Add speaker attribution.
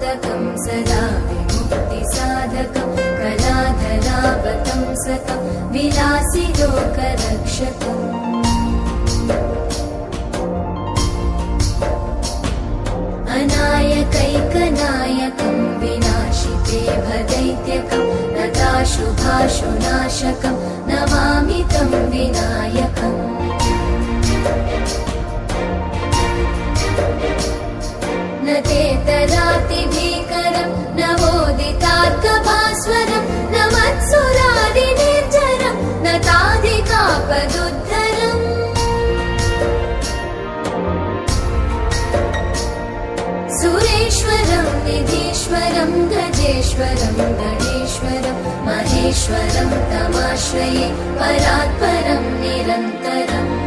Speaker 1: मोदकं सदा विमुक्तिसाधकं कलाधरावतंसकं विलासि लोकरक्षकम् अनायकैकनायकं विनाशिते भदैत्यकं नताशुभाशुनाशकं नमामि तं विनायकम् न तेतरातिभीकरं नवोदितार्कभास्वरं न मत्सुरादिनिर्झरं न ताधिकापदुद्धरम् सुरेश्वरं निधीश्वरं गजेश्वरं गणेश्वरं महेश्वरं तमाश्रये परात्परं निरन्तरम्